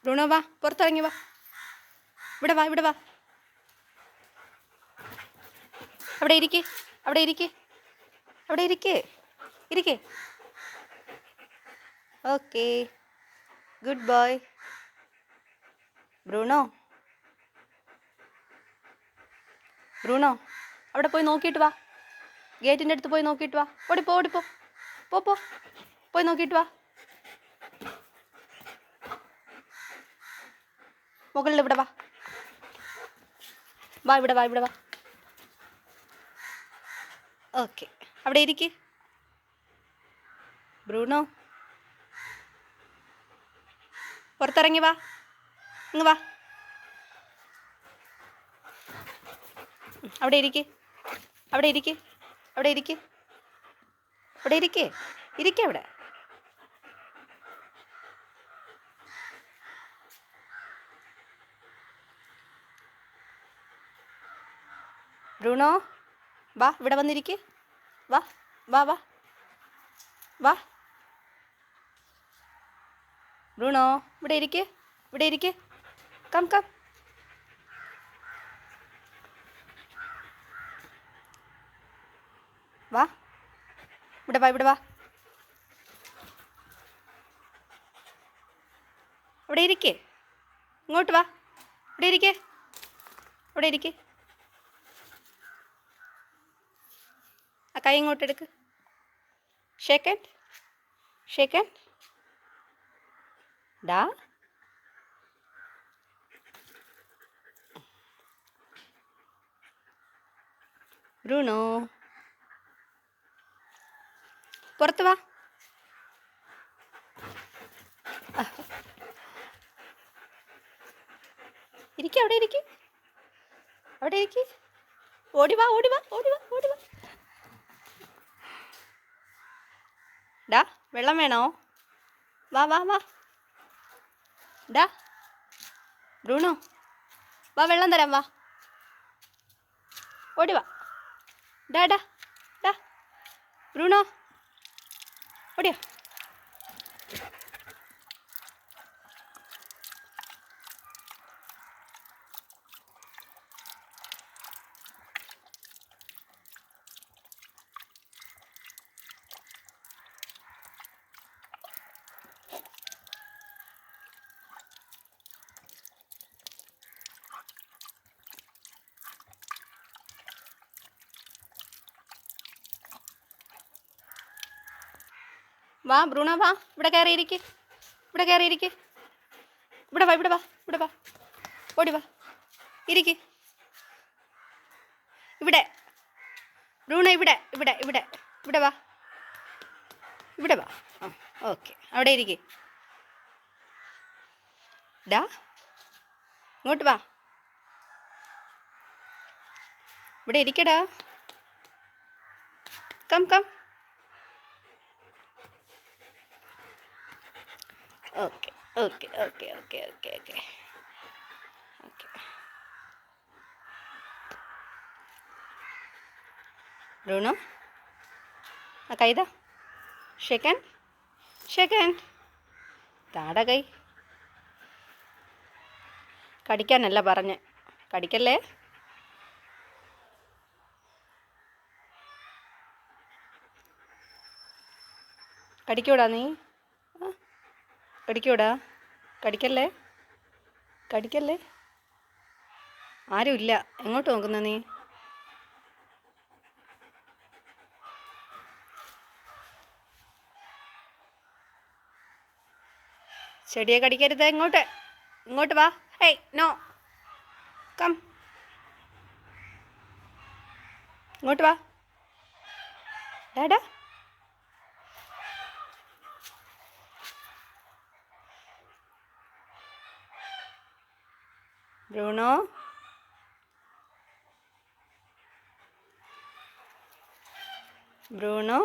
Bruno വാ, പുറത്തിറങ്ങി വാ. ഇവിടെ വാ, ഇവിടെ വാ. അവിടെ ഇരിക്ക്, അവിടെ ഇരിക്ക്, അവിടെ ഇരിക്ക്, ഇരിക്കേ. Okay, good boy. Bruno, Bruno, അവിടെ പോയി നോക്കിയിട്ട് വാ. ഗേറ്റിൻ്റെ അടുത്ത് പോയി നോക്കിയിട്ട് വാ. ഓടിപ്പോ, ഓടിപ്പോ, പോ പോ, പോയി നോക്കിയിട്ട് വാ. മുകളിൽ ഇവിടെ വാ, വാ ഇവിടെ വാ, ഇവിടെ വാ. ഓക്കെ, അവിടെ ഇരിക്ക്. ബ്രൂണോ, പുറത്തിറങ്ങി വാ, ഇങ്ങ് വാ. അവിടെ ഇരിക്ക്, അവിടെ ഇരിക്ക്, അവിടെ ഇരിക്ക്, അവിടെ ഇരിക്ക്, ഇരിക്ക അവിടെ. ബ്രൂണോ, വാ, ഇവിടെ വന്നിരിക്ക്. വാ വാ വാ വാ. ബ്രൂണോ, ഇവിടെ ഇരിക്ക്, ഇവിടെ ഇരിക്ക്. Come come. വാ, ഇവിടെ വാ, ഇവിടെ വാ. ഇവിടെ ഇരിക്ക്, ഇങ്ങോട്ട് വാ. ഇവിടെ ഇരിക്ക്, ഇവിടെ ഇരിക്ക്. ആ കൈ ഇങ്ങോട്ട് എടുക്ക്. Shake hand, shake hand. ഡാ, ബ്രൂണോ, പുറത്ത് വാ. ഇരിക്ക, അവിടെ ഇരിക്ക്, അവിടെ ഇരിക്ക്. ഓടി വാ, ഓടി വാ, ഓടി വാ, ഓടി വാ. ഡാ, വെള്ളം വേണോ? വാ വാ വാ. ഡാ, ബ്രൂണോ, വാ, വെള്ളം തരാം, വാ. ഓടി വാ. ഡാ ഡാ ഡാ, ബ്രൂണോ, ഓടിയോ. വാ ബ്രൂണോ, വാ, ഇവിടെ കയറിയിരിക്ക്, ഇവിടെ കയറിയിരിക്ക്. ഇവിടെ വാ, ഇവിടെ വാ, ഇവിടെ വാ. ഓടി വാ, ഇരിക്ക്. ഇവിടെ ബ്രൂണോ, ഇവിടെ ഇവിടെ ഇവിടെ ഇവിടെ വാ, ഇവിടെ വാ. ആ, ഓക്കെ, അവിടെ ഇരിക്ക്. ഡാ, ഇങ്ങോട്ട് വാ, ഇവിടെ ഇരിക്കടാ. Come come. Okay okay okay okay okay okay okay. Bruno, ആ കൈതാ. Shake hand, shake hand. താടാ കൈ. കടിക്കാനല്ല പറഞ്ഞ്, കടിക്കല്ലേ. കടിക്കൂടാ നീ? കടിക്കൂടാ, കടിക്കല്ലേ, കടിക്കല്ലേ. ആരുമില്ല, എങ്ങോട്ട് നോക്കുന്ന നീ? ചെടിയെ കടിക്കരുത്, ഇങ്ങോട്ട്, ഇങ്ങോട്ട് വാ. ഹേയ്, നോ, കം, ഇങ്ങോട്ട് വാ. ഡാഡാ, ബ്രൂണോ, ബ്രൂണോ.